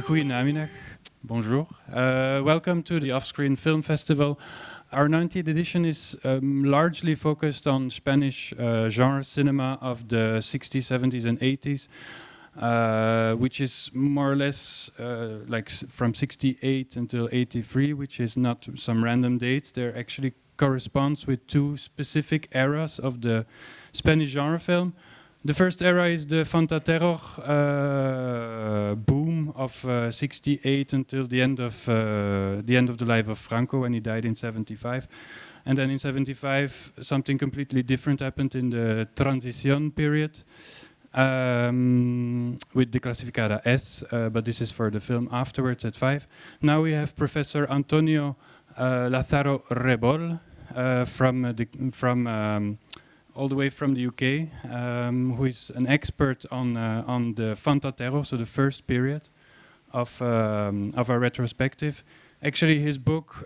Goedenamiddag. Bonjour. Welcome to the Offscreen Film Festival. Our 90th edition is largely focused on Spanish genre cinema of the 60s, 70s and 80s, which is more or less like from 68 until 83, which is not some random date. There actually corresponds with two specific eras of the Spanish genre film. The first era is the Fantaterror boom of 68 until the end of the life of Franco, when he died in 75. And then in 75, something completely different happened in the transition period with the Clasificada S, but this is for the film afterwards at 5. Now we have Professor Antonio Lázaro-Reboll from all the way from the UK, who is an expert on the Fantaterror, so the first period of our retrospective. Actually, his book,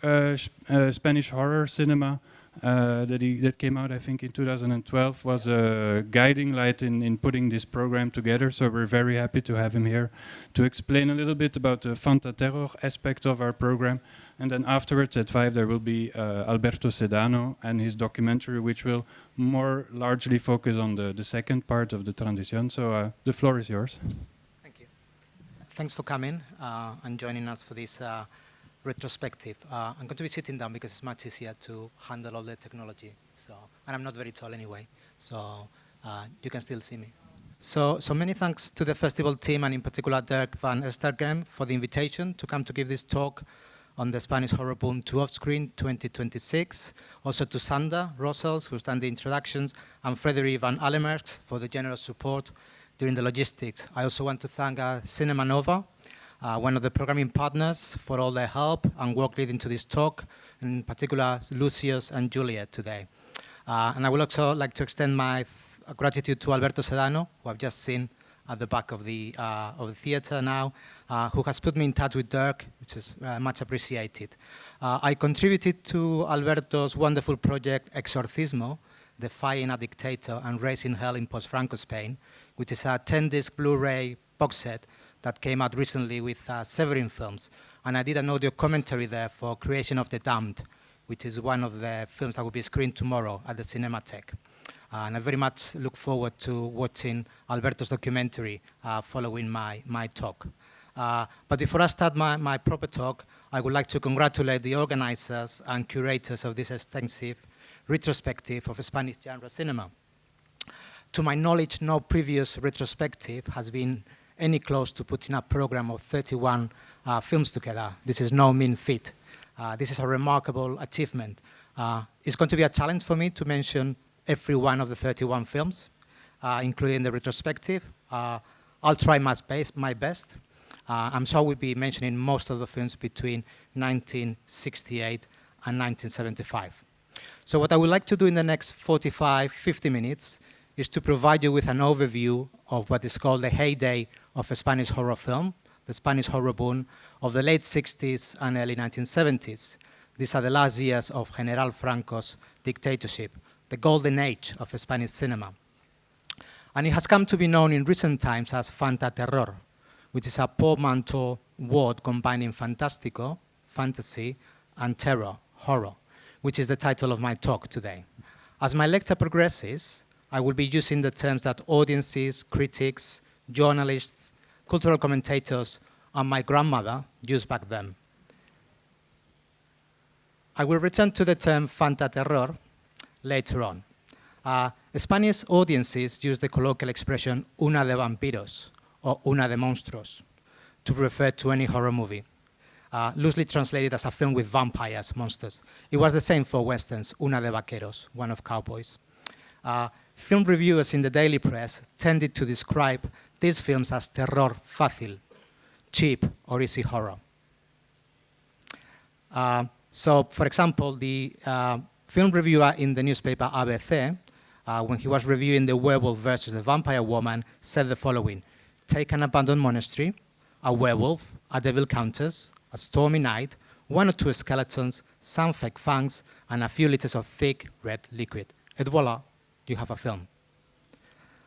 Spanish Horror Cinema, that came out, I think, in 2012, was a guiding light in putting this program together. So we're very happy to have him here to explain a little bit about the Fantaterror aspect of our program. And then afterwards, at 5, there will be Alberto Sedano and his documentary, which will more largely focus on the second part of the transition. So the floor is yours. Thank you. Thanks for coming and joining us for this retrospective. I'm going to be sitting down because it's much easier to handle all the technology. And I'm not very tall anyway, so you can still see me. So many thanks to the festival team, and in particular Dirk van Estergem, for the invitation to come to give this talk on the Spanish horror boom to Offscreen 2026. Also to Sander Rosels, who's done the introductions, and Frederic van Allemerks for the generous support during the logistics. I also want to thank Cinema Nova, one of the programming partners, for all their help and work leading to this talk, in particular Lucius and Juliet today. And I would also like to extend my gratitude to Alberto Sedano, who I've just seen at the back of the theater now, who has put me in touch with Dirk, which is much appreciated. I contributed to Alberto's wonderful project Exorcismo, Defying a Dictator and Raising Hell in Post-Franco Spain, which is a 10-disc Blu-ray box set that came out recently with Severin Films. And I did an audio commentary there for Creation of the Damned, which is one of the films that will be screened tomorrow at the Cinematheque. And I very much look forward to watching Alberto's documentary following my talk. But before I start my proper talk, I would like to congratulate the organizers and curators of this extensive retrospective of Spanish genre cinema. To my knowledge, no previous retrospective has been any close to putting a program of 31 films together. This is no mean feat. This is a remarkable achievement. It's going to be a challenge for me to mention every one of the 31 films, including the retrospective. I'll try my best. I'm sure we'll be mentioning most of the films between 1968 and 1975. So what I would like to do in the next 45, 50 minutes is to provide you with an overview of what is called the heyday of a Spanish horror film, the Spanish horror boom of the late 60s and early 1970s. These are the last years of General Franco's dictatorship, the golden age of Spanish cinema. And it has come to be known in recent times as Fantaterror, which is a portmanteau word combining fantastico, fantasy, and terror, horror, which is the title of my talk today. As my lecture progresses, I will be using the terms that audiences, critics, journalists, cultural commentators, and my grandmother used back then. I will return to the term Fantaterror later on. Spanish audiences use the colloquial expression una de vampiros or una de monstruos to refer to any horror movie, loosely translated as a film with vampires, monsters. It was the same for westerns, una de vaqueros, one of cowboys. Film reviewers in the daily press tended to describe these films as terror fácil, cheap or easy horror. So, for example, the film reviewer in the newspaper ABC, when he was reviewing The Werewolf versus the Vampire Woman, said the following: take an abandoned monastery, a werewolf, a devil countess, a stormy night, one or two skeletons, some fake fangs, and a few liters of thick red liquid. Et voila, you have a film.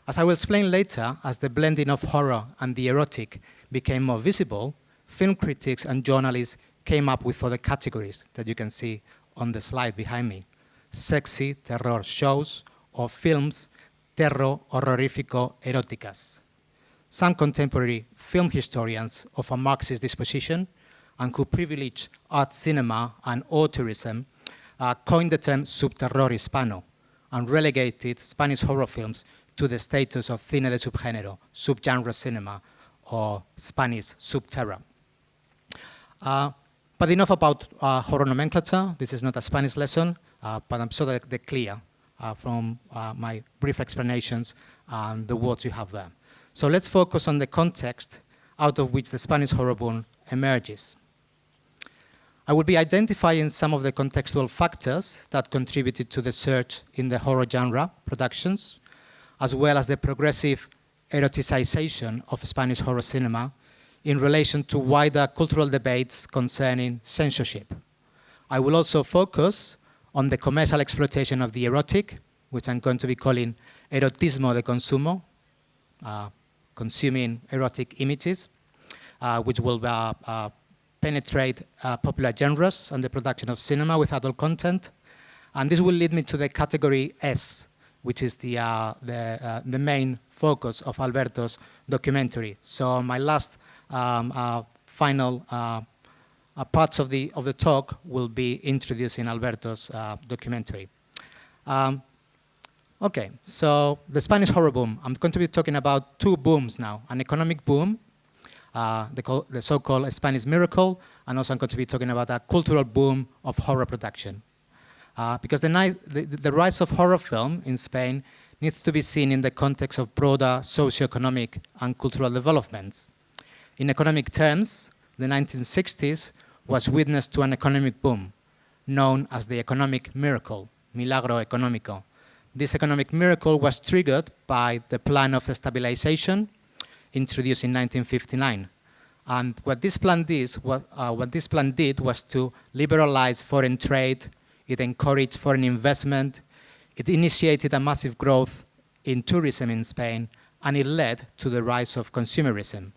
As I will explain later, as the blending of horror and the erotic became more visible, film critics and journalists came up with other categories that you can see on the slide behind me. Sexy terror shows or films terror horrorifico eróticas. Some contemporary film historians of a Marxist disposition and who privilege art cinema and auteurism coined the term subterror hispano and relegated Spanish horror films to the status of cine de subgénero, subgenre cinema, or Spanish subterra. But enough about horror nomenclature. This is not a Spanish lesson, but I'm sure that they're clear from my brief explanations and the words you have there. So let's focus on the context out of which the Spanish horror boom emerges. I will be identifying some of the contextual factors that contributed to the surge in the horror genre productions, as well as the progressive eroticization of Spanish horror cinema in relation to wider cultural debates concerning censorship. I will also focus on the commercial exploitation of the erotic, which I'm going to be calling erotismo de consumo, consuming erotic images, which will penetrate popular genres and the production of cinema with adult content. And this will lead me to the category S, which is the main focus of Alberto's documentary. So my last final parts of the talk will be introducing Alberto's documentary. Okay, so the Spanish horror boom. I'm going to be talking about two booms now, an economic boom, the so-called Spanish miracle, and also I'm going to be talking about a cultural boom of horror production. Because the rise of horror film in Spain needs to be seen in the context of broader socioeconomic and cultural developments. In economic terms, the 1960s was witness to an economic boom known as the economic miracle, milagro económico. This economic miracle was triggered by the Plan of Stabilization introduced in 1959. And what this plan did was to liberalize foreign trade. It encouraged foreign investment. It initiated a massive growth in tourism in Spain, and it led to the rise of consumerism.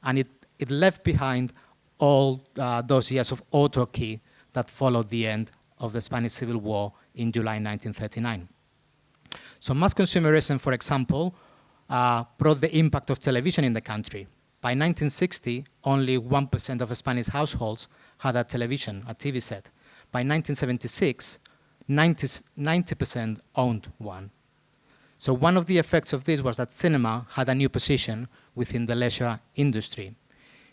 And it left behind all those years of autarky that followed the end of the Spanish Civil War in July 1939. So mass consumerism, for example, brought the impact of television in the country. By 1960, only 1% of Spanish households had a television, a TV set. By 1976, 90% owned one. So one of the effects of this was that cinema had a new position within the leisure industry.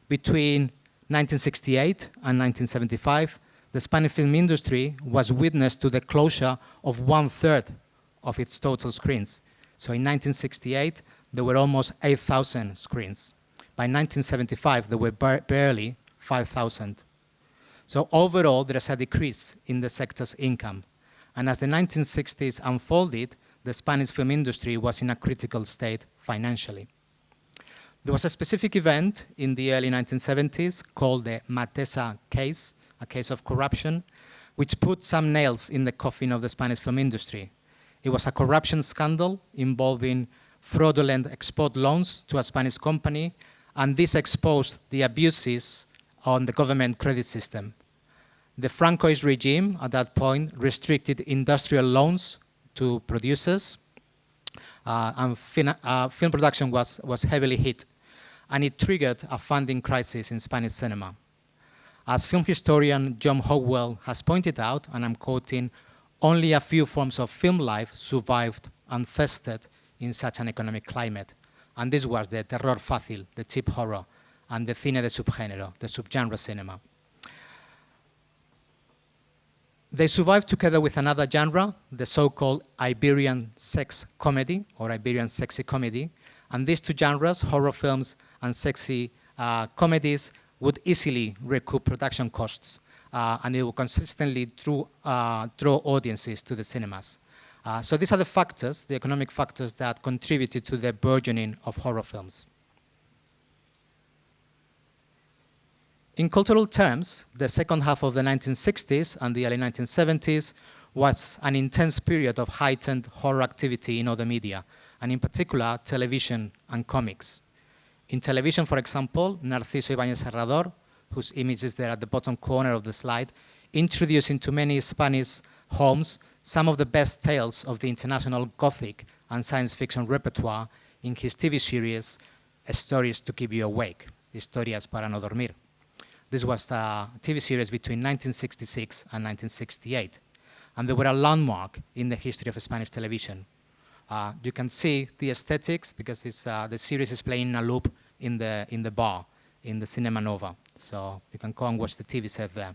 Between 1968 and 1975, the Spanish film industry was witness to the closure of 1/3 of its total screens. So in 1968, there were almost 8,000 screens. By 1975, there were barely 5,000. So overall, there is a decrease in the sector's income. And as the 1960s unfolded, the Spanish film industry was in a critical state financially. There was a specific event in the early 1970s called the Matesa case, a case of corruption, which put some nails in the coffin of the Spanish film industry. It was a corruption scandal involving fraudulent export loans to a Spanish company, and this exposed the abuses on the government credit system. The Francoist regime at that point restricted industrial loans to producers, and film production was heavily hit, and it triggered a funding crisis in Spanish cinema. As film historian John Howell has pointed out, and I'm quoting, only a few forms of film life survived and festered in such an economic climate. And this was the terror fácil, the cheap horror, and the cine de subgénero, the subgenre cinema. They survived together with another genre, the so-called Iberian sex comedy, or Iberian sexy comedy. And these two genres, horror films and sexy comedies, would easily recoup production costs, and it will consistently draw audiences to the cinemas. So these are the factors, the economic factors, that contributed to the burgeoning of horror films. In cultural terms, the second half of the 1960s and the early 1970s was an intense period of heightened horror activity in other media, and in particular, television and comics. In television, for example, Narciso Ibáñez Serrador, whose image is there at the bottom corner of the slide, introduced into many Spanish homes some of the best tales of the international Gothic and science fiction repertoire in his TV series, Stories to Keep You Awake, Historias para no dormir. This was a TV series between 1966 and 1968, and they were a landmark in the history of Spanish television. You can see the aesthetics because the series is playing in a loop in the bar, in the Cinema Nova. So you can go and watch the TV set there.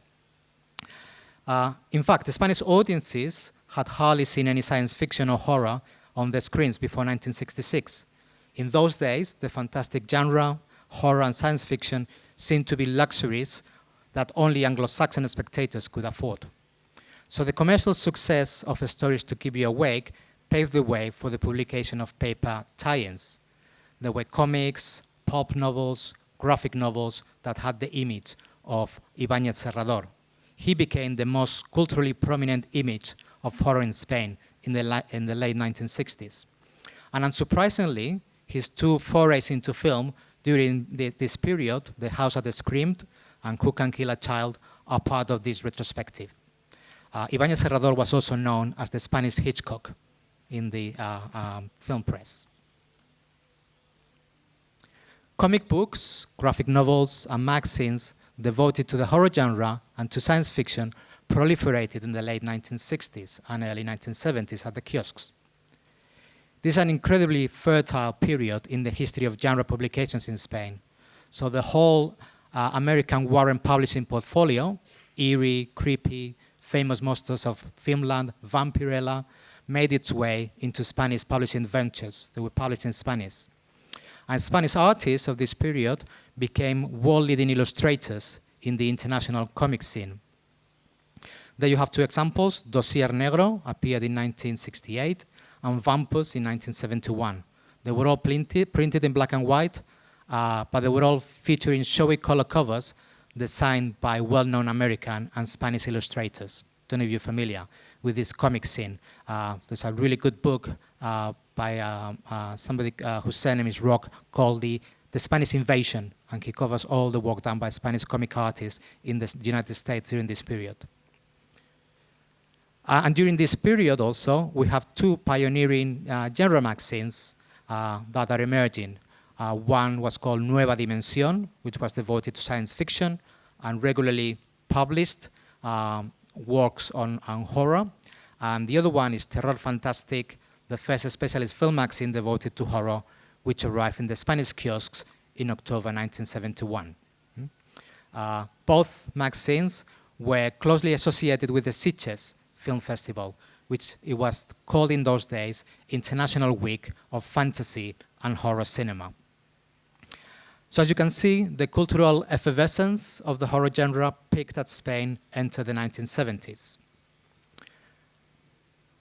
In fact, the Spanish audiences had hardly seen any science fiction or horror on the screens before 1966. In those days, the fantastic genre, horror and science fiction seemed to be luxuries that only Anglo-Saxon spectators could afford. So the commercial success of Stories to Keep You Awake paved the way for the publication of paper tie-ins. There were comics, pulp novels, graphic novels that had the image of Ibáñez Serrador. He became the most culturally prominent image of horror in Spain in the late 1960s. And unsurprisingly, his two forays into film during this period, The House That Screamed and Who Can Kill a Child, are part of this retrospective. Ibáñez Serrador was also known as the Spanish Hitchcock in the film press. Comic books, graphic novels, and magazines devoted to the horror genre and to science fiction proliferated in the late 1960s and early 1970s at the kiosks. This is an incredibly fertile period in the history of genre publications in Spain. So the whole American Warren Publishing portfolio, eerie, creepy, famous monsters of Filmland, Vampirella, made its way into Spanish publishing ventures. They were published in Spanish. And Spanish artists of this period became world-leading illustrators in the international comic scene. There you have two examples. Dossier Negro appeared in 1968, and Vampus in 1971. They were all printed in black and white, but they were all featuring showy color covers designed by well-known American and Spanish illustrators. Don't know if you're familiar with this comic scene. There's a really good book by somebody whose surname is Rock called the Spanish Invasion, and he covers all the work done by Spanish comic artists in the United States during this period. And during this period also, we have two pioneering genre magazines that are emerging. One was called Nueva Dimensión, which was devoted to science fiction and regularly published works on horror. And the other one is Terror Fantastic, the first specialist film magazine devoted to horror, which arrived in the Spanish kiosks in October 1971. Both magazines were closely associated with the Sitges Film Festival, which it was called in those days International Week of Fantasy and Horror Cinema. So as you can see, the cultural effervescence of the horror genre peaked as Spain entered the 1970s.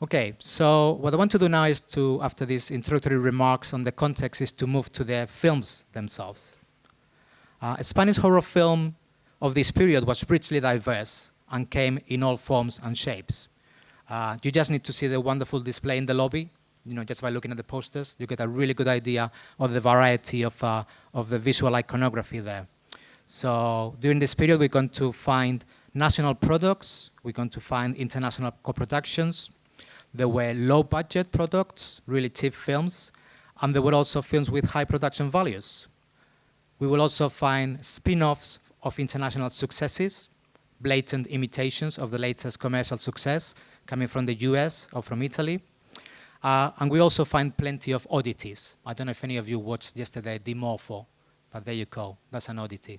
Okay, so what I want to do now is to, after these introductory remarks on the context, is to move to the films themselves. A Spanish horror film of this period was richly diverse and came in all forms and shapes. You just need to see the wonderful display in the lobby. You know, just by looking at the posters, you get a really good idea of the variety of the visual iconography there. So during this period, we're going to find national products, we're going to find international co-productions. There were low-budget products, really cheap films, and there were also films with high production values. We will also find spin-offs of international successes, blatant imitations of the latest commercial success coming from the US or from Italy. And we also find plenty of oddities. I don't know if any of you watched yesterday Dimorpho, but there you go, that's an oddity.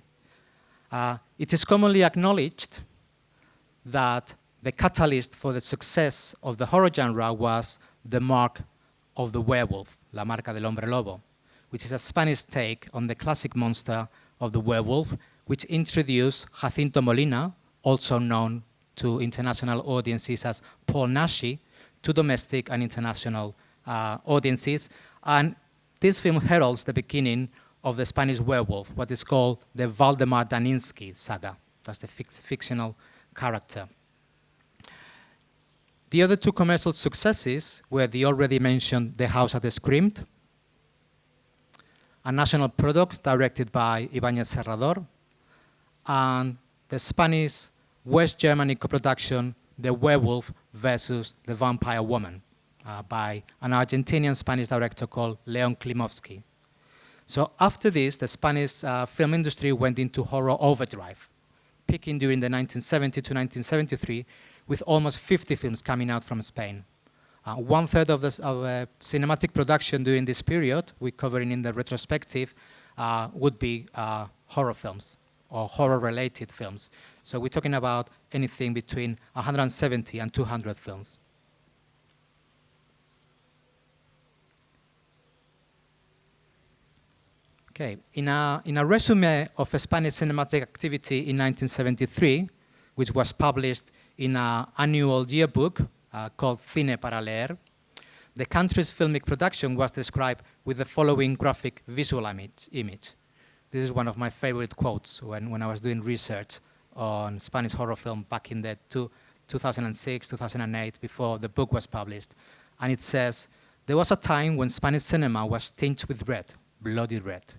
It is commonly acknowledged that the catalyst for the success of the horror genre was the mark of the werewolf, La Marca del Hombre Lobo, which is a Spanish take on the classic monster of the werewolf, which introduced Jacinto Molina, also known to international audiences as Paul Naschy, to domestic and international audiences. And this film heralds the beginning of the Spanish werewolf, what is called the Waldemar Daninsky saga. That's the fictional character. The other two commercial successes were the already mentioned The House That Screamed, a national product directed by Ibáñez Serrador, and the Spanish West Germany co-production, The Werewolf versus the Vampire Woman, by an Argentinian-Spanish director called Leon Klimovsky. So after this, the Spanish film industry went into horror overdrive, peaking during the 1970 to 1973 with almost 50 films coming out from Spain. One-third of cinematic production during this period, we're covering in the retrospective, would be horror films or horror-related films. So we're talking about anything between 170 and 200 films. Okay, in a resume of Spanish cinematic activity in 1973, which was published in an annual yearbook called Cine para Leer, the country's filmic production was described with the following graphic visual image. This is one of my favorite quotes when I was doing research on Spanish horror film back in the 2006, 2008, before the book was published. And it says, "There was a time when Spanish cinema was tinged with red, bloody red.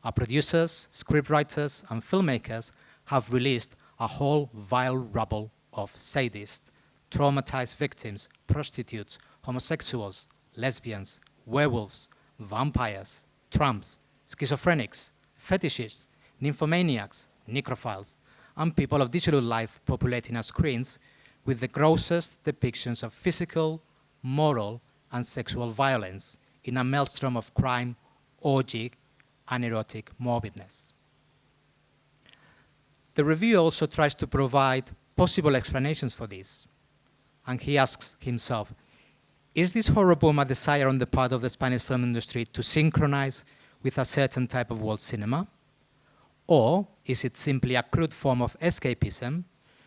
Our producers, scriptwriters, and filmmakers have released a whole vile rabble of sadists, traumatized victims, prostitutes, homosexuals, lesbians, werewolves, vampires, tramps, schizophrenics, fetishists, nymphomaniacs, necrophiles, and people of digital life populating our screens with the grossest depictions of physical, moral, and sexual violence in a maelstrom of crime, orgy, and erotic morbidness." The reviewer also tries to provide possible explanations for this. And he asks himself, is this horror boom a desire on the part of the Spanish film industry to synchronize with a certain type of world cinema? Or is it simply a crude form of escapism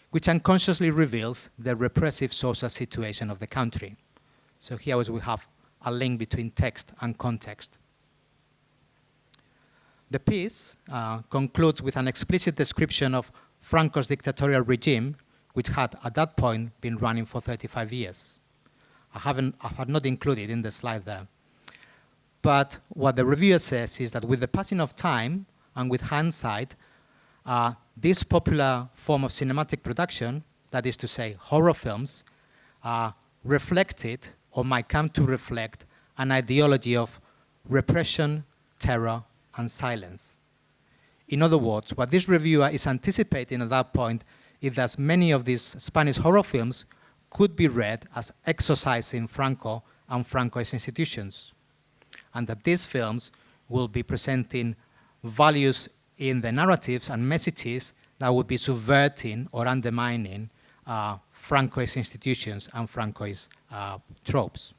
which unconsciously reveals the repressive social situation of the country? So here we have a link between text and context. The piece concludes with an explicit description of Franco's dictatorial regime, which had at that point been running for 35 years. I have not included in the slide there. But what the reviewer says is that with the passing of time and with hindsight, this popular form of cinematic production, that is to say horror films, reflected or might come to reflect an ideology of repression, terror, and silence. In other words, what this reviewer is anticipating at that point is that many of these Spanish horror films could be read as exorcising Franco and Franco's institutions, and that these films will be presenting values in the narratives and messages that would be subverting or undermining Franco's institutions and Franco's tropes.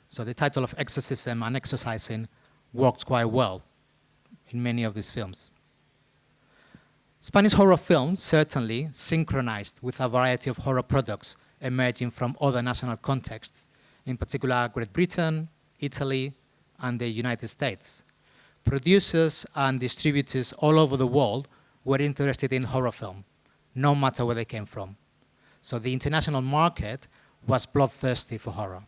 So the title of exorcism and exorcising works quite well in many of these films. Spanish horror films certainly synchronized with a variety of horror products emerging from other national contexts, in particular Great Britain, Italy, and the United States. Producers and distributors all over the world were interested in horror film, no matter where they came from. So the international market was bloodthirsty for horror.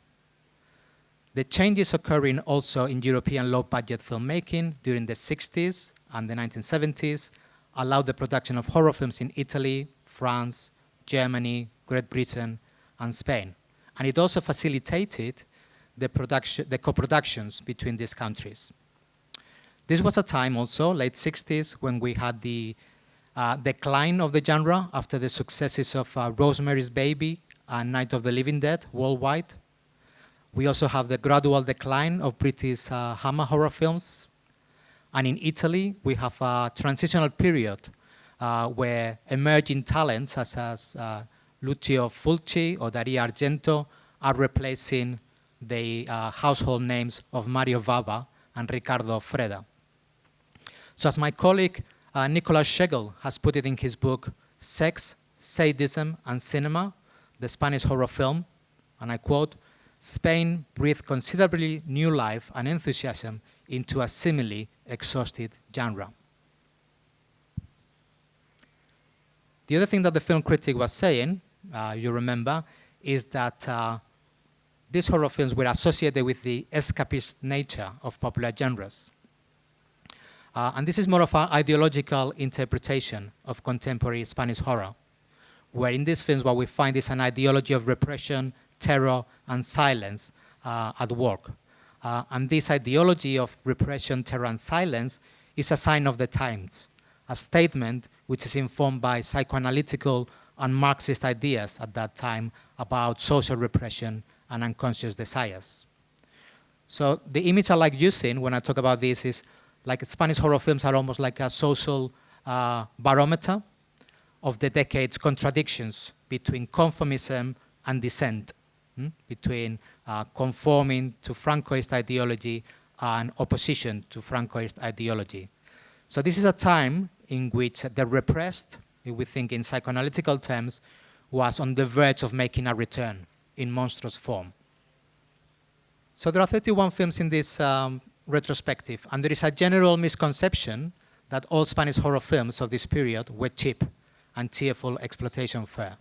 The changes occurring also in European low-budget filmmaking during the 60s and the 1970s allowed the production of horror films in Italy, France, Germany, Great Britain, and Spain. And it also facilitated the co-productions between these countries. This was a time also, late 60s, when we had the decline of the genre after the successes of Rosemary's Baby and Night of the Living Dead worldwide. We also have the gradual decline of British Hammer horror films. And in Italy, we have a transitional period where emerging talents such as Lucio Fulci or Dario Argento are replacing the household names of Mario Bava and Ricardo Freda. So as my colleague Nicolas Schegel has put it in his book, Sex, Sadism, and Cinema, the Spanish horror film, and I quote, "Spain breathed considerably new life and enthusiasm into a seemingly exhausted genre." The other thing that the film critic was saying, you remember, is that these horror films were associated with the escapist nature of popular genres. And this is more of an ideological interpretation of contemporary Spanish horror, where in these films what we find is an ideology of repression, terror, and silence at work. And this ideology of repression, terror, and silence is a sign of the times, a statement which is informed by psychoanalytical and Marxist ideas at that time about social repression and unconscious desires. So the image I like using when I talk about this is like Spanish horror films are almost like a social barometer of the decade's contradictions between conformism and dissent, between conforming to Francoist ideology and opposition to Francoist ideology. So this is a time in which the repressed, if we think in psychoanalytical terms, was on the verge of making a return in monstrous form. So there are 31 films in this retrospective, and there is a general misconception that all Spanish horror films of this period were cheap and cheerful exploitation fare.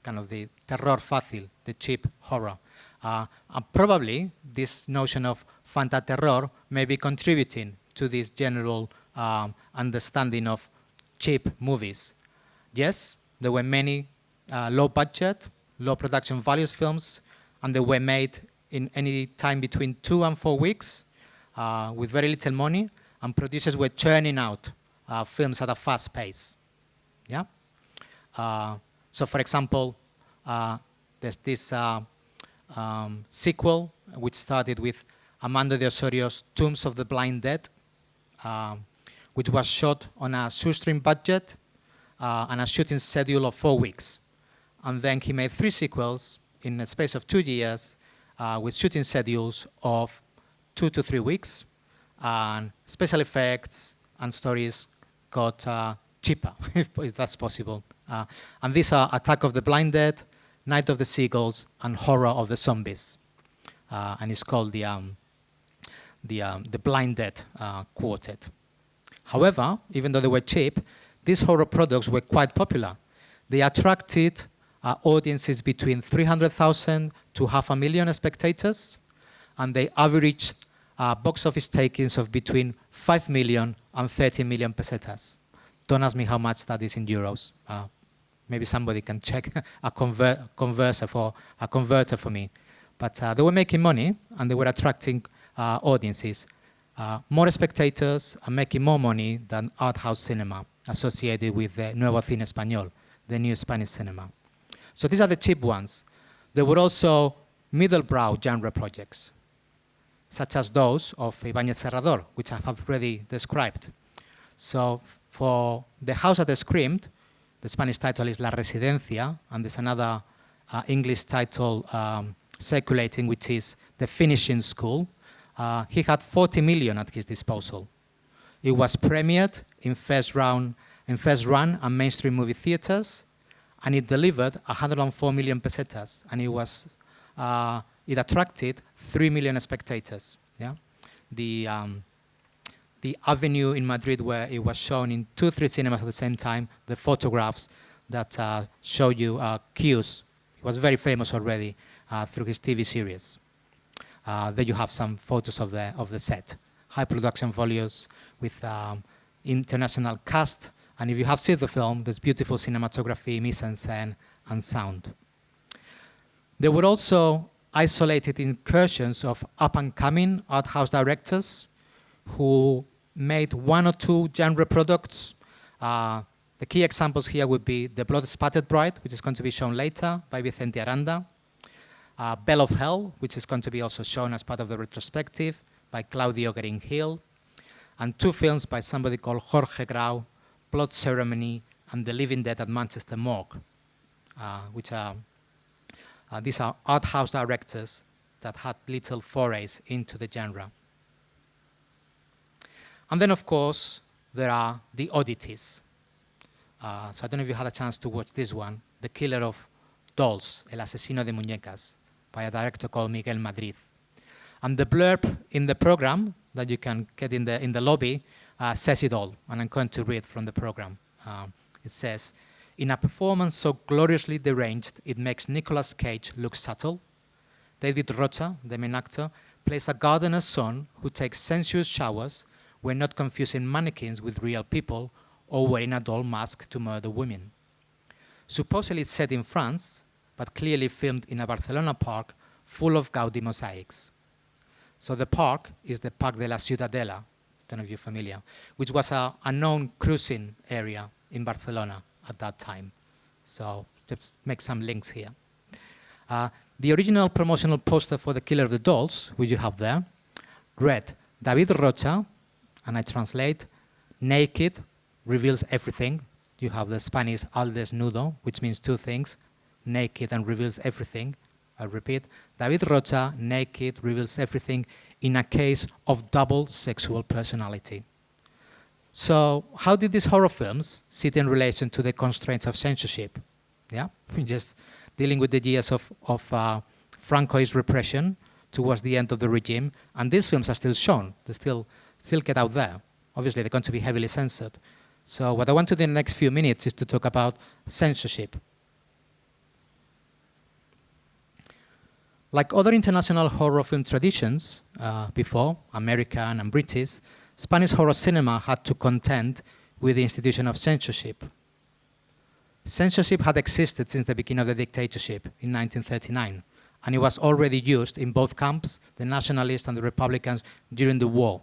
Kind of the terror fácil, the cheap horror. And probably this notion of Fantaterror may be contributing to this general understanding of cheap movies. Yes, there were many low budget, low production values films, and they were made in any time between 2 and 4 weeks with very little money, and producers were churning out films at a fast pace. Yeah. So, for example, there's this sequel which started with Armando de Osorio's Tombs of the Blind Dead, which was shot on a shoestring budget and a shooting schedule of 4 weeks. And then he made 3 sequels in a space of 2 years with shooting schedules of 2 to 3 weeks, and special effects and stories got cheaper, if that's possible. And these are Attack of the Blind Dead, Night of the Seagulls, and Horror of the Zombies. And it's called the Blind Dead Quartet. However, even though they were cheap, these horror products were quite popular. They attracted audiences between 300,000 to 500,000 spectators, and they averaged box office takings of between 5 million and 30 million pesetas. Don't ask me how much that is in euros. Maybe somebody can check a converter for me. But they were making money, and they were attracting audiences, more spectators, and making more money than art house cinema associated with the Nuevo Cine Español, the new Spanish cinema. So these are the cheap ones. There were also middle-brow genre projects, such as those of Ibáñez Serrador, which I have already described. So for The House That Screamed, the Spanish title is La Residencia, and there's another English title circulating, which is The Finishing School. He had 40 million at his disposal. It was premiered in first run and mainstream movie theaters, and it delivered 104 million pesetas, and it attracted 3 million spectators. Yeah, the avenue in Madrid where it was shown in 2-3 cinemas at the same time, the photographs that show you cues. He was very famous already through his TV series. There you have some photos of the set. High production values with international cast. And if you have seen the film, there's beautiful cinematography, mise-en-scène, and sound. There were also isolated incursions of up-and-coming art house directors who made 1 or 2 genre products. The key examples here would be The Blood-Spattered Bride, which is going to be shown later by Vicente Aranda. Bell of Hell, which is going to be also shown as part of the retrospective by Claudio Guerin-Gil. And 2 films by somebody called Jorge Grau, Blood Ceremony and The Living Dead at Manchester Morgue, which are these are art house directors that had little forays into the genre. And then, of course, there are the oddities. So I don't know if you had a chance to watch this one, The Killer of Dolls, El Asesino de Muñecas, by a director called Miguel Madrid. And the blurb in the program that you can get in the lobby says it all, and I'm going to read from the program. It says, in a performance so gloriously deranged, it makes Nicolas Cage look subtle. David Rocha, the main actor, plays a gardener's son who takes sensuous showers when not confusing mannequins with real people or wearing a doll mask to murder women. Supposedly set in France, but clearly filmed in a Barcelona park full of Gaudi mosaics. So the park is the Parc de la Ciutadella, don't know if you're familiar, which was a known cruising area in Barcelona at that time. So let's make some links here. The original promotional poster for The Killer of the Dolls, which you have there, read, David Rocha, and I translate, naked, reveals everything. You have the Spanish al desnudo, which means two things, naked and reveals everything. I repeat, David Rocha, naked, reveals everything in a case of double sexual personality. So how did these horror films sit in relation to the constraints of censorship? Yeah, just dealing with the years of Francoist repression towards the end of the regime, and these films are still shown. They still get out there. Obviously, they're going to be heavily censored. So what I want to do in the next few minutes is to talk about censorship. Like other international horror film traditions before, American and British, Spanish horror cinema had to contend with the institution of censorship. Censorship had existed since the beginning of the dictatorship in 1939, and it was already used in both camps, the nationalists and the Republicans, during the war.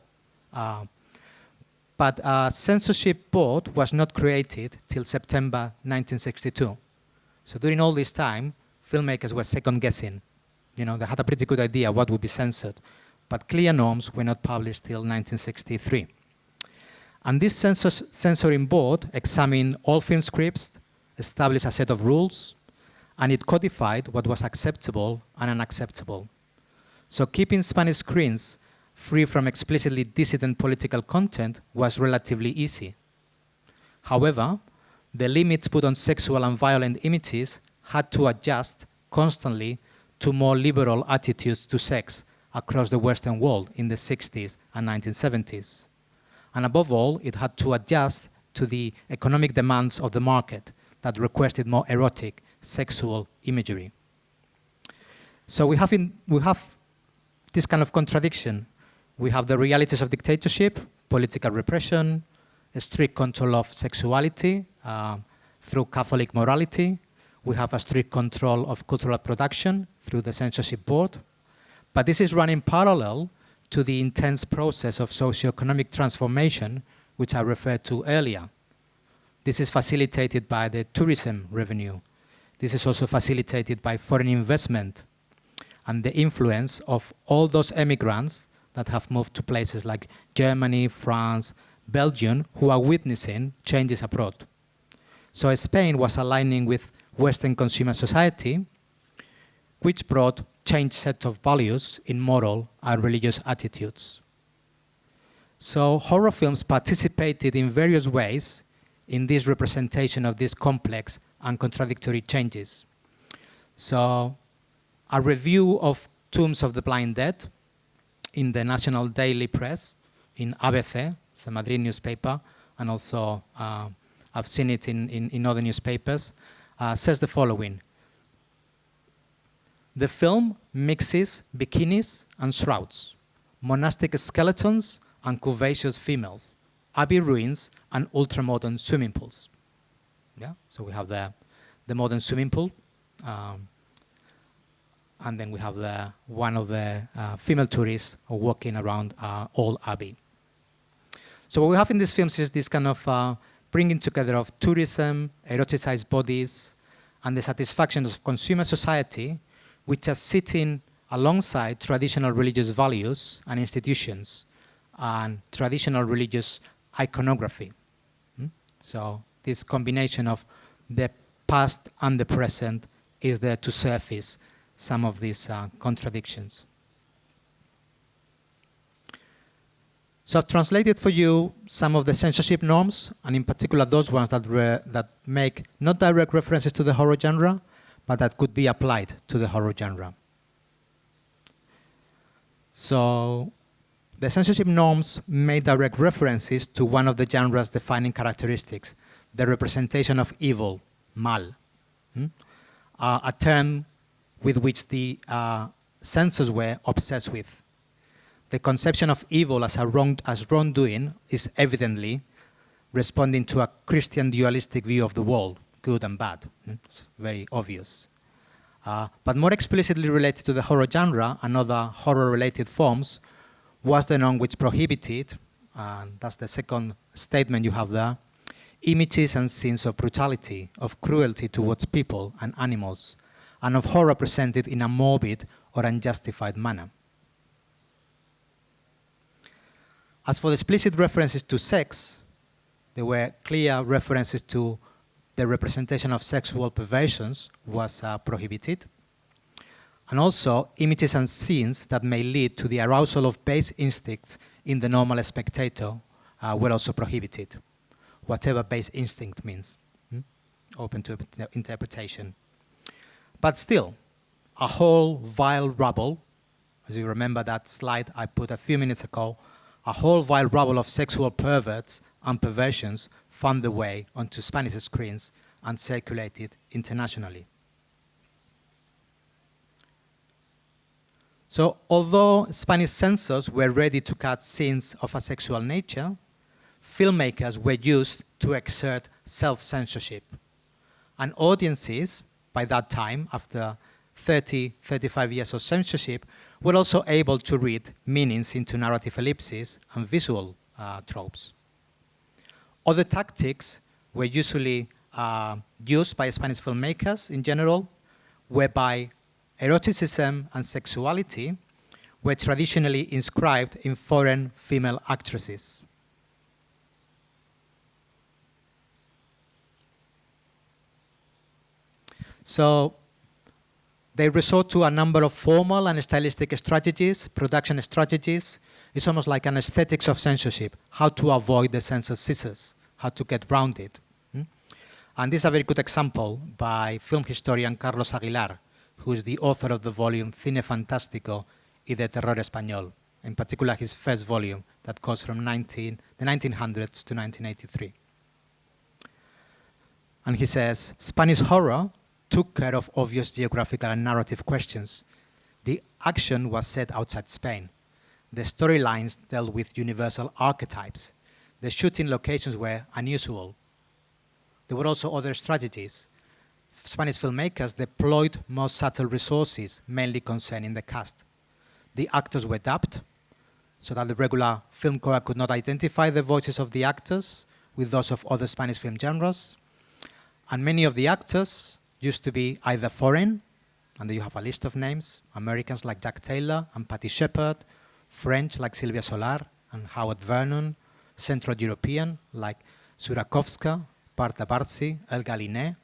But a censorship board was not created till September 1962. So during all this time, filmmakers were second-guessing. You know, they had a pretty good idea what would be censored, but clear norms were not published till 1963. And this censoring board examined all film scripts, established a set of rules, and it codified what was acceptable and unacceptable. So keeping Spanish screens free from explicitly dissident political content was relatively easy. However, the limits put on sexual and violent images had to adjust constantly to more liberal attitudes to sex across the Western world in the 60s and 1970s. And above all, it had to adjust to the economic demands of the market that requested more erotic, sexual imagery. So we have this kind of contradiction. We have the realities of dictatorship, political repression, a strict control of sexuality through Catholic morality. We have a strict control of cultural production through the censorship board. But this is running parallel to the intense process of socioeconomic transformation, which I referred to earlier. This is facilitated by the tourism revenue. This is also facilitated by foreign investment and the influence of all those immigrants that have moved to places like Germany, France, Belgium, who are witnessing changes abroad. So Spain was aligning with Western consumer society, which brought changed set of values in moral and religious attitudes. So horror films participated in various ways in this representation of these complex and contradictory changes. So a review of Tombs of the Blind Dead in the National Daily Press, in ABC, the Madrid newspaper, and also I've seen it in other newspapers, says the following. The film mixes bikinis and shrouds, monastic skeletons and curvaceous females, abbey ruins and ultramodern swimming pools. Yeah, so we have the modern swimming pool, and then we have one of the female tourists walking around Old Abbey. So what we have in these films is this kind of bringing together of tourism, eroticized bodies, and the satisfaction of consumer society, which are sitting alongside traditional religious values and institutions and traditional religious iconography. So this combination of the past and the present is there to surface some of these contradictions. So I've translated for you some of the censorship norms, and in particular those ones that make not direct references to the horror genre, but that could be applied to the horror genre. So the censorship norms made direct references to one of the genre's defining characteristics, the representation of evil, mal, a term with which the censors were obsessed with. The conception of evil as wrongdoing is evidently responding to a Christian dualistic view of the world, good and bad. It's very obvious. But more explicitly related to the horror genre and other horror-related forms was the norm which prohibited, and that's the second statement you have there, images and scenes of brutality, of cruelty towards people and animals, and of horror presented in a morbid or unjustified manner. As for the explicit references to sex, there were clear references to the representation of sexual perversions was prohibited. And also, images and scenes that may lead to the arousal of base instincts in the normal spectator were also prohibited. Whatever base instinct means, open to interpretation. But still, a whole vile rabble, as you remember that slide I put a few minutes ago, a whole vile rabble of sexual perverts and perversions found their way onto Spanish screens and circulated internationally. So although Spanish censors were ready to cut scenes of a sexual nature, filmmakers were used to exert self-censorship. And audiences, by that time, after 30, 35 years of censorship, were also able to read meanings into narrative ellipses and visual tropes. Other tactics were usually used by Spanish filmmakers in general, whereby eroticism and sexuality were traditionally inscribed in foreign female actresses. So they resort to a number of formal and stylistic strategies, production strategies. It's almost like an aesthetics of censorship, how to avoid the censor scissors, how to get around it. And this is a very good example by film historian Carlos Aguilar, who is the author of the volume Cine Fantástico y de Terror Español, in particular his first volume that goes from the 1900s to 1983. And he says, Spanish horror took care of obvious geographical and narrative questions. The action was set outside Spain. The storylines dealt with universal archetypes. The shooting locations were unusual. There were also other strategies. Spanish filmmakers deployed more subtle resources, mainly concerning the cast. The actors were dubbed, so that the regular filmgoer could not identify the voices of the actors with those of other Spanish film genres. And many of the actors used to be either foreign, and there you have a list of names, Americans like Jack Taylor and Patti Shepard, French like Sylvia Solar and Howard Vernon, Central European like Surakovska, Parta Barzi, El Galiné,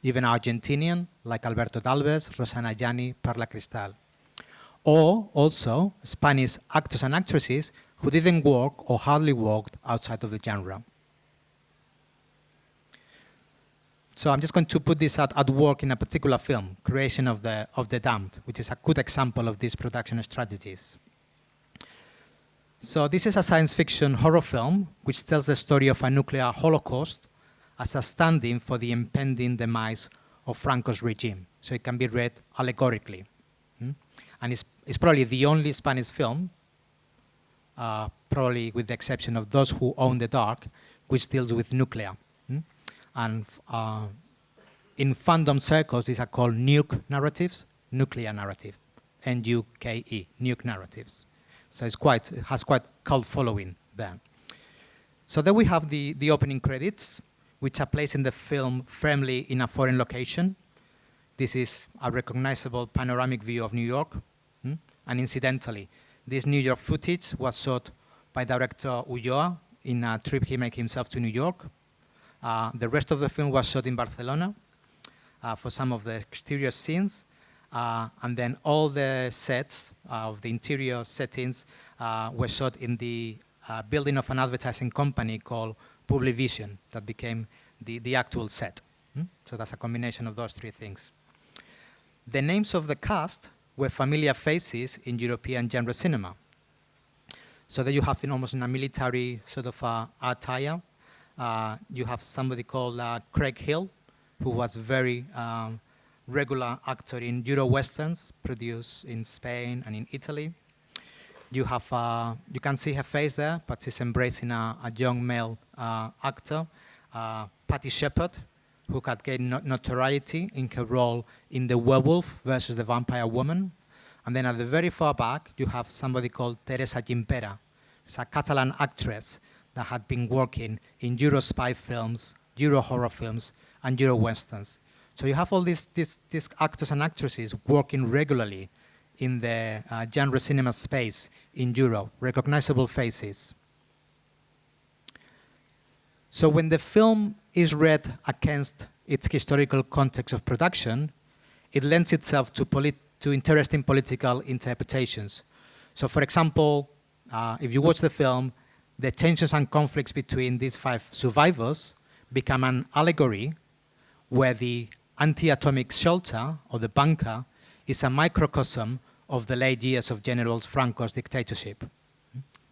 even Argentinian like Alberto Dalves, Rosana Gianni, Perla Cristal. Or also Spanish actors and actresses who didn't work or hardly worked outside of the genre. So I'm just going to put this at work in a particular film, Creation of the Damned, which is a good example of these production strategies. So this is a science fiction horror film which tells the story of a nuclear holocaust as a stand-in for the impending demise of Franco's regime. So it can be read allegorically. And it's probably the only Spanish film, probably with the exception of Those Who Own the Dark, which deals with nuclear. And in fandom circles, these are called nuke narratives, nuclear narrative, N-U-K-E, nuke narratives. So it has quite cult following there. So then we have the opening credits, which are placing the film firmly in a foreign location. This is a recognizable panoramic view of New York. And incidentally, this New York footage was shot by director Ulloa in a trip he made himself to New York. The rest of the film was shot in Barcelona for some of the exterior scenes. And then all the sets of the interior settings were shot in the building of an advertising company called Publivision that became the actual set. So that's a combination of those three things. The names of the cast were familiar faces in European genre cinema. So there you have almost in a military sort of attire. You have somebody called Craig Hill, who was very regular actor in Euro westerns produced in Spain and in Italy. You can see her face there, but she's embracing a young male actor, Patty Shepard, who had gained notoriety in her role in The Werewolf versus the Vampire Woman. And then at the very far back, you have somebody called Teresa Gimpera. She's a Catalan actress that had been working in Euro spy films, Euro horror films, and Euro westerns. So you have all these actors and actresses working regularly in the genre cinema space in Euro, recognizable faces. So when the film is read against its historical context of production, it lends itself to interesting political interpretations. So for example, if you watch the film, the tensions and conflicts between these 5 survivors become an allegory where the anti-atomic shelter, or the bunker, is a microcosm of the late years of General Franco's dictatorship.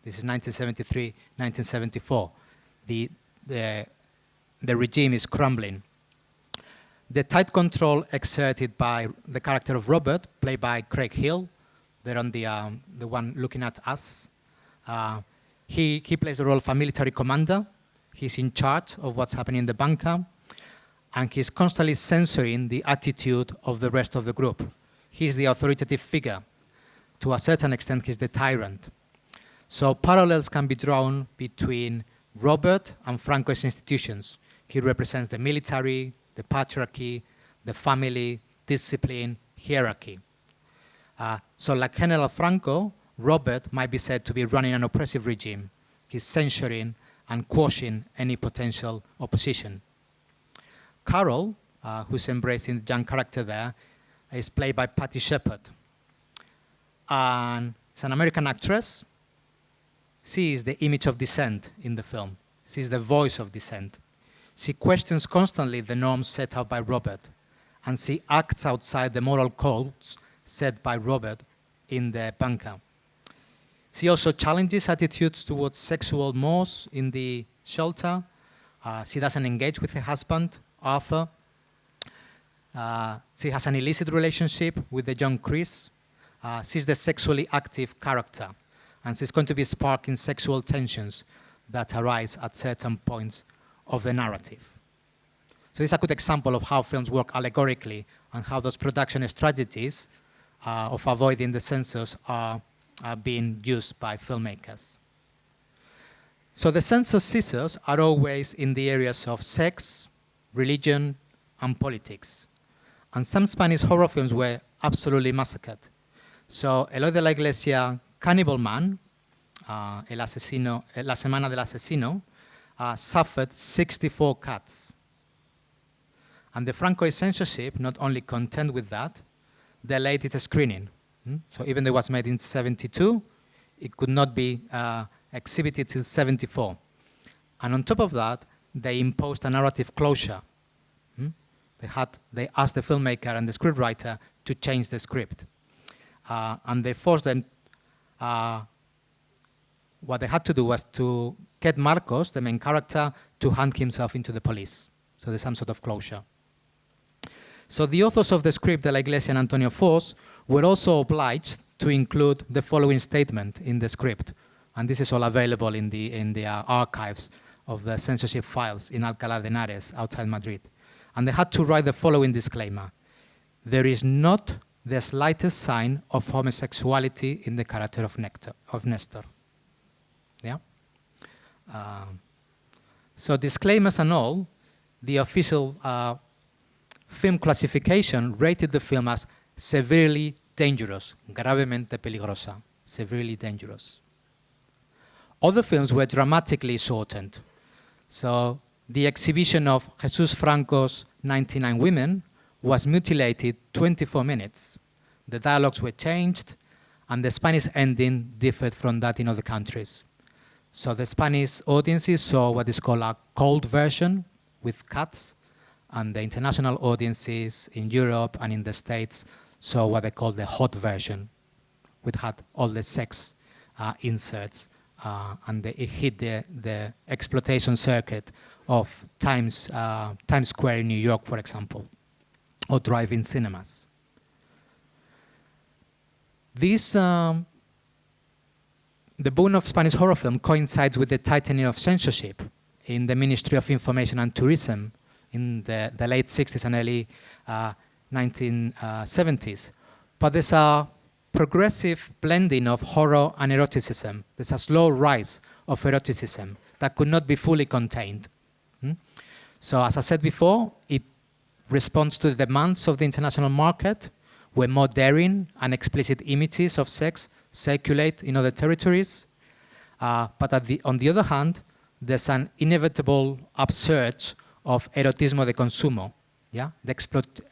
This is 1973, 1974. The regime is crumbling. The tight control exerted by the character of Robert, played by Craig Hill, they're on the one looking at us. He plays the role of a military commander. He's in charge of what's happening in the bunker, and he's constantly censoring the attitude of the rest of the group. He's the authoritative figure. To a certain extent, he's the tyrant. So parallels can be drawn between Robert and Franco's institutions. He represents the military, the patriarchy, the family, discipline, hierarchy. So like General Franco, Robert might be said to be running an oppressive regime. He's censoring and quashing any potential opposition. Carol, who's embracing the young character there, is played by Patty Shepard. And she's an American actress. She is the image of dissent in the film. She's the voice of dissent. She questions constantly the norms set out by Robert, and she acts outside the moral codes set by Robert in the bunker. She also challenges attitudes towards sexual mores in the shelter. She doesn't engage with her husband, Arthur. She has an illicit relationship with the young Chris. She's the sexually active character, and she's going to be sparking sexual tensions that arise at certain points of the narrative. So this is a good example of how films work allegorically and how those production strategies of avoiding the censors are being used by filmmakers. So the censor scissors are always in the areas of sex, religion, and politics. And some Spanish horror films were absolutely massacred. So Eloy de la Iglesia, Cannibal Man, La Semana del Asesino, suffered 64 cuts. And the Francoist censorship not only contend with that, delayed its screening. So even though it was made in 72, it could not be exhibited till 74. And on top of that, they imposed a narrative closure. They asked the filmmaker and the scriptwriter to change the script. And they forced them, what they had to do was to get Marcos, the main character, to hand himself into the police. So there's some sort of closure. So the authors of the script, De la Iglesia and Antonio Foz, were also obliged to include the following statement in the script. And this is all available in the archives of the censorship files in Alcalá de Henares, outside Madrid. And they had to write the following disclaimer. There is not the slightest sign of homosexuality in the character of Nestor. Yeah? So disclaimers and all, the official film classification rated the film as severely dangerous, gravemente peligrosa, severely dangerous. Other films were dramatically shortened. So the exhibition of Jesus Franco's 99 Women was mutilated 24 minutes. The dialogues were changed, and the Spanish ending differed from that in other countries. So the Spanish audiences saw what is called a cold version with cuts, and the international audiences in Europe and in the States saw what they call the hot version, which had all the sex inserts, and it hit the exploitation circuit of Times Square in New York, for example. or drive-in cinemas. The boom of Spanish horror film coincides with the tightening of censorship in the Ministry of Information and Tourism in the late 60s and early 1970s. But there's a progressive blending of horror and eroticism. There's a slow rise of eroticism that could not be fully contained. So as I said before, it responds to the demands of the international market, where more daring and explicit images of sex circulate in other territories. But on the other hand, there's an inevitable upsurge of erotismo de consumo, yeah? The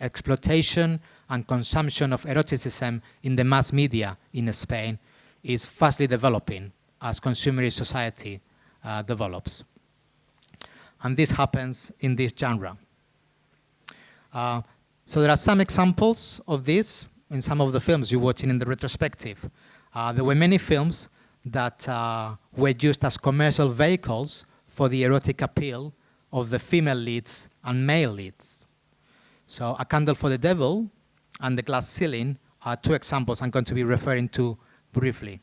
exploitation and consumption of eroticism in the mass media in Spain is fastly developing as consumerist society develops. And this happens in this genre. So there are some examples of this in some of the films you're watching in the retrospective. There were many films that were used as commercial vehicles for the erotic appeal of the female leads and male leads. So A Candle for the Devil and The Glass Ceiling are two examples I'm going to be referring to briefly.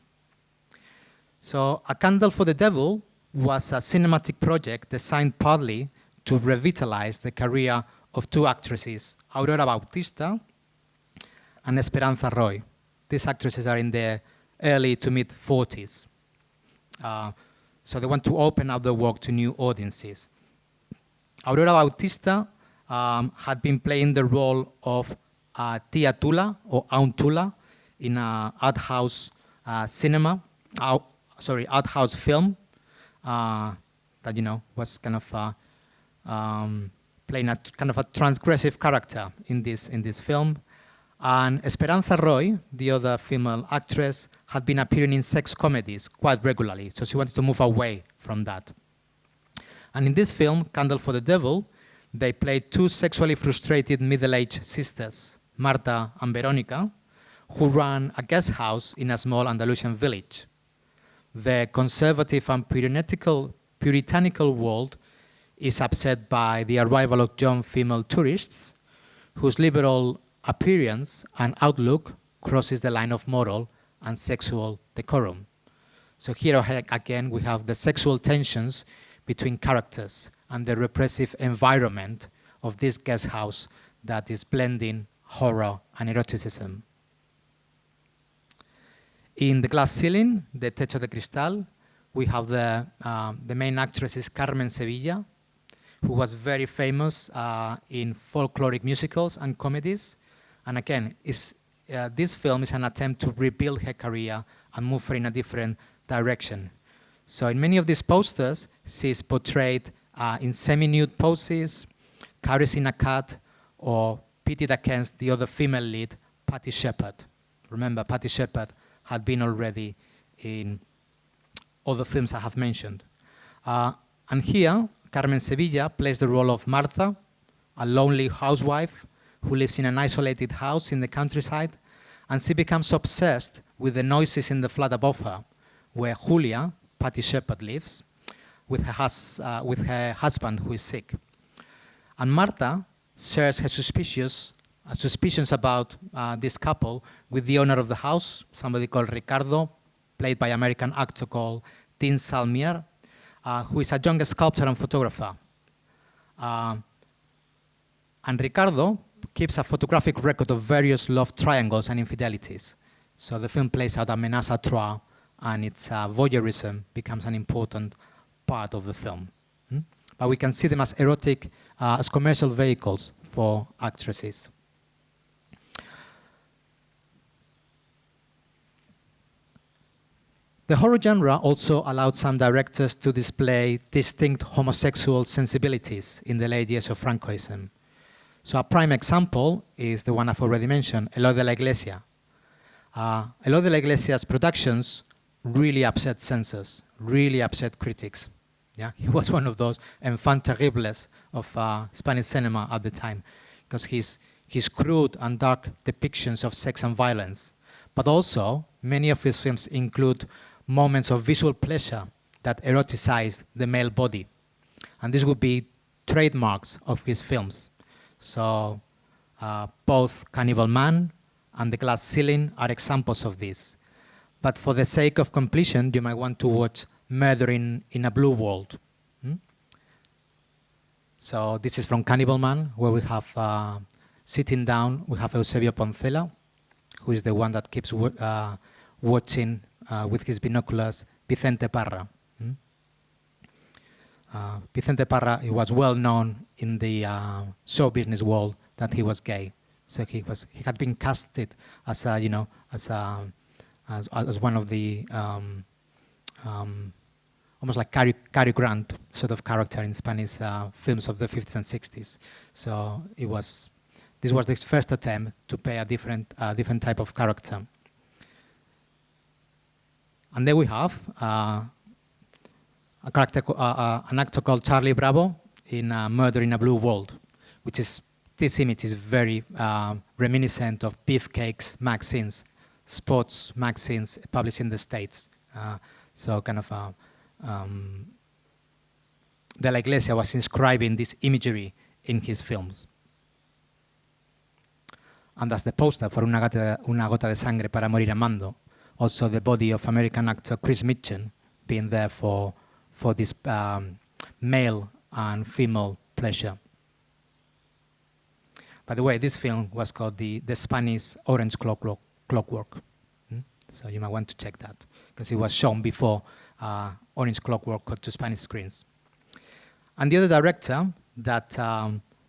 So A Candle for the Devil was a cinematic project designed partly to revitalize the career of two actresses, Aurora Bautista and Esperanza Roy. These actresses are in their early to mid 40s. So they want to open up their work to new audiences. Aurora Bautista had been playing the role of Tia Tula or Aunt Tula in an art house art house film that was kind of playing a kind of a transgressive character in this film. And Esperanza Roy, the other female actress, had been appearing in sex comedies quite regularly, so she wanted to move away from that. And in this film, Candle for the Devil, they played two sexually frustrated middle-aged sisters, Marta and Veronica, who ran a guest house in a small Andalusian village. The conservative and puritanical world is upset by the arrival of young female tourists whose liberal appearance and outlook crosses the line of moral and sexual decorum. So here again we have the sexual tensions between characters and the repressive environment of this guest house that is blending horror and eroticism. In The Glass Ceiling, The Techo de Cristal, we have the main actress is Carmen Sevilla, who was very famous in folkloric musicals and comedies. And again, this film is an attempt to rebuild her career and move her in a different direction. So in many of these posters, she's portrayed in semi-nude poses, caressing a cat, or pitted against the other female lead, Patti Shepard. Remember, Patti Shepard had been already in other films I have mentioned. And here, Carmen Sevilla plays the role of Marta, a lonely housewife who lives in an isolated house in the countryside, and she becomes obsessed with the noises in the flat above her, where Julia, Patti Shepard, lives with her husband who is sick. And Marta shares her suspicions about this couple with the owner of the house, somebody called Ricardo, played by American actor called Dean Salmier, who is a young sculptor and photographer. And Ricardo keeps a photographic record of various love triangles and infidelities. So the film plays out a ménage à trois, and its voyeurism becomes an important part of the film. But we can see them as erotic, as commercial vehicles for actresses. The horror genre also allowed some directors to display distinct homosexual sensibilities in the late years of Francoism. So a prime example is the one I've already mentioned, Eloy de la Iglesia. Eloy de la Iglesia's productions really upset censors, really upset critics. Yeah, he was one of those enfants terribles of Spanish cinema at the time, because his crude and dark depictions of sex and violence. But also, many of his films include moments of visual pleasure that eroticize the male body. And this would be trademarks of his films. So Both Cannibal Man and The Glass Ceiling are examples of this. But for the sake of completion, you might want to watch Murder in a Blue World. So this is from Cannibal Man, where we have sitting down, we have Eusebio Poncela, who is the one that keeps watching with his binoculars Vicente Parra. Vicente Parra, he was well known in the show business world that he was gay. So he had been casted as a, as one of the almost like Cary Grant sort of character in Spanish films of the 50s and 60s. So this was the first attempt to play a different type of character. And there we have an actor called Charlie Bravo in Murder in a Blue World, which is, this image is very reminiscent of Beefcake's magazines, sports magazines published in the States. So kind of De la Iglesia was inscribing this imagery in his films. And that's the poster for Una Gota de Sangre para Morir Amando. Also the body of American actor Chris Mitchell being there for this male and female pleasure. By the way, this film was called the Spanish Orange Clockwork. So you might want to check that, because it was shown before Orange Clockwork got to Spanish screens. And the other director that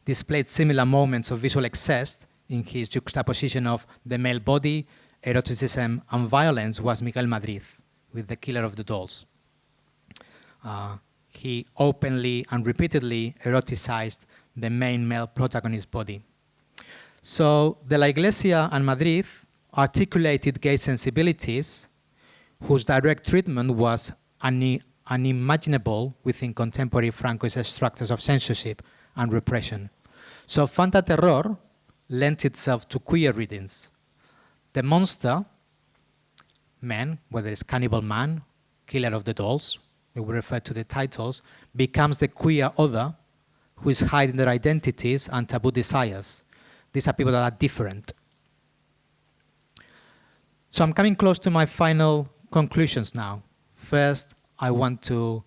displayed similar moments of visual excess in his juxtaposition of the male body, eroticism, and violence was Miguel Madrid with The Killer of the Dolls. He openly and repeatedly eroticized the main male protagonist's body. So De la Iglesia and Madrid articulated gay sensibilities whose direct treatment was unimaginable within contemporary Francoist structures of censorship and repression. So Fantaterror lent itself to queer readings. The monster, man, whether it's Cannibal Man, Killer of the Dolls, we will refer to the titles, becomes the queer other who is hiding their identities and taboo desires. These are people that are different. So I'm coming close to my final conclusions now. First, I want to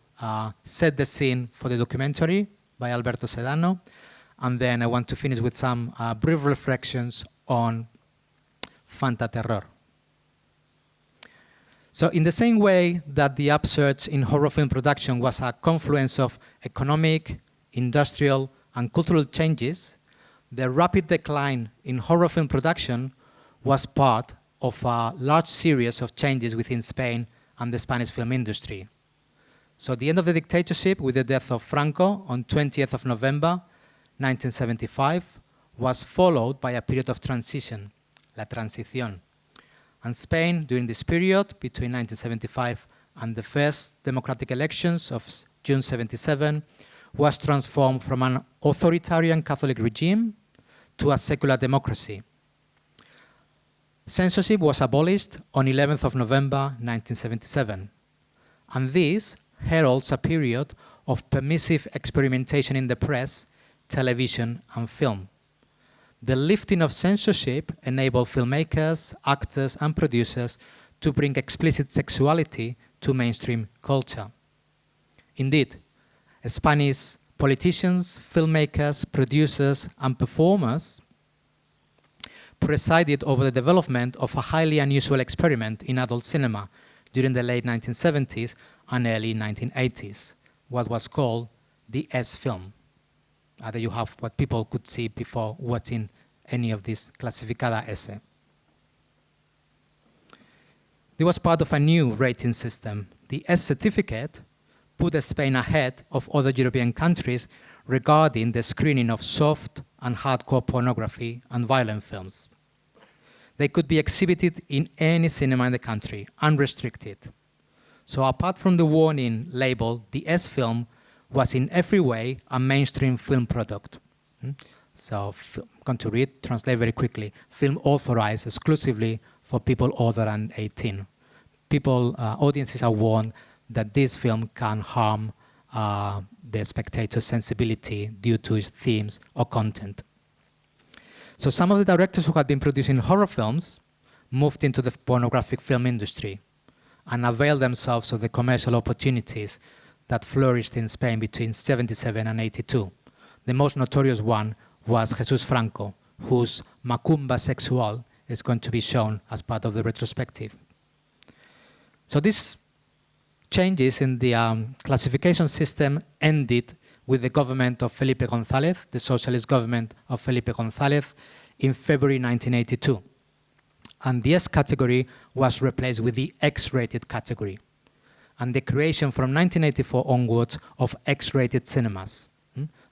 set the scene for the documentary by Alberto Sedano, and then I want to finish with some brief reflections on Fantaterror. So in the same way that the upsurge in horror film production was a confluence of economic, industrial, and cultural changes, the rapid decline in horror film production was part of a large series of changes within Spain and the Spanish film industry. So the end of the dictatorship with the death of Franco on 20th of November 1975 was followed by a period of transition, la transición. And Spain, during this period, between 1975 and the first democratic elections of June 77, was transformed from an authoritarian Catholic regime to a secular democracy. Censorship was abolished on 11th of November 1977, and this heralds a period of permissive experimentation in the press, television, and film. The lifting of censorship enabled filmmakers, actors, and producers to bring explicit sexuality to mainstream culture. Indeed, Spanish politicians, filmmakers, producers, and performers presided over the development of a highly unusual experiment in adult cinema during the late 1970s and early 1980s, what was called the S-film. There you have what people could see before watching any of this clasificada S. It was part of a new rating system. The S certificate put Spain ahead of other European countries regarding the screening of soft and hardcore pornography and violent films. They could be exhibited in any cinema in the country, unrestricted. So apart from the warning label, the S film was in every way a mainstream film product. So I'm going to translate very quickly. Film authorized exclusively for people older than 18. Audiences are warned that this film can harm the spectator's sensibility due to its themes or content. So some of the directors who had been producing horror films moved into the pornographic film industry and availed themselves of the commercial opportunities that flourished in Spain between 77 and 82. The most notorious one was Jesus Franco, whose Macumba Sexual is going to be shown as part of the retrospective. So these changes in the classification system ended with the government of Felipe González, the socialist government of Felipe González, in February 1982. And the S category was replaced with the X-rated category, and the creation from 1984 onwards of X-rated cinemas.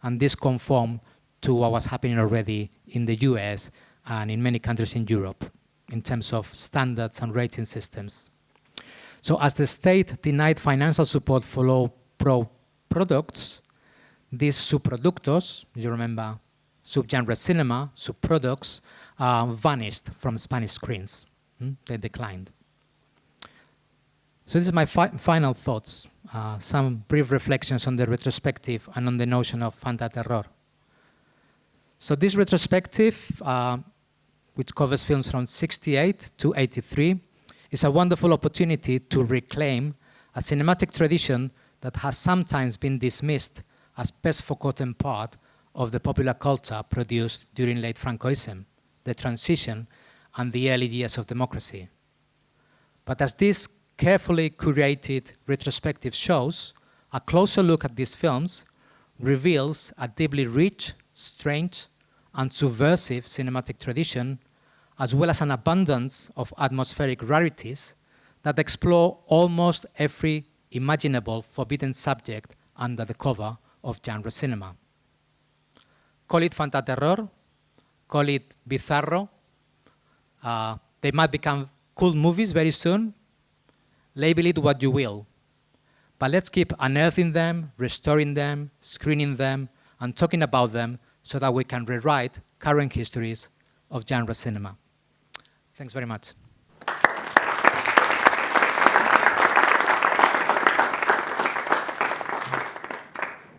And this conformed to what was happening already in the US and in many countries in Europe in terms of standards and rating systems. So as the state denied financial support for low-pro products, these subproductos, you remember subgenre cinema, subproducts, vanished from Spanish screens. They declined. So this is my final thoughts, some brief reflections on the retrospective and on the notion of Fantaterror. So this retrospective, which covers films from 68 to 83, is a wonderful opportunity to reclaim a cinematic tradition that has sometimes been dismissed as best forgotten part of the popular culture produced during late Francoism, the transition, and the early years of democracy. But as this carefully curated retrospective shows, a closer look at these films reveals a deeply rich, strange, and subversive cinematic tradition, as well as an abundance of atmospheric rarities that explore almost every imaginable forbidden subject under the cover of genre cinema. Call it Fantaterror, call it Bizarro. They might become cool movies very soon. Label it what you will. But let's keep unearthing them, restoring them, screening them, and talking about them so that we can rewrite current histories of genre cinema. Thanks very much.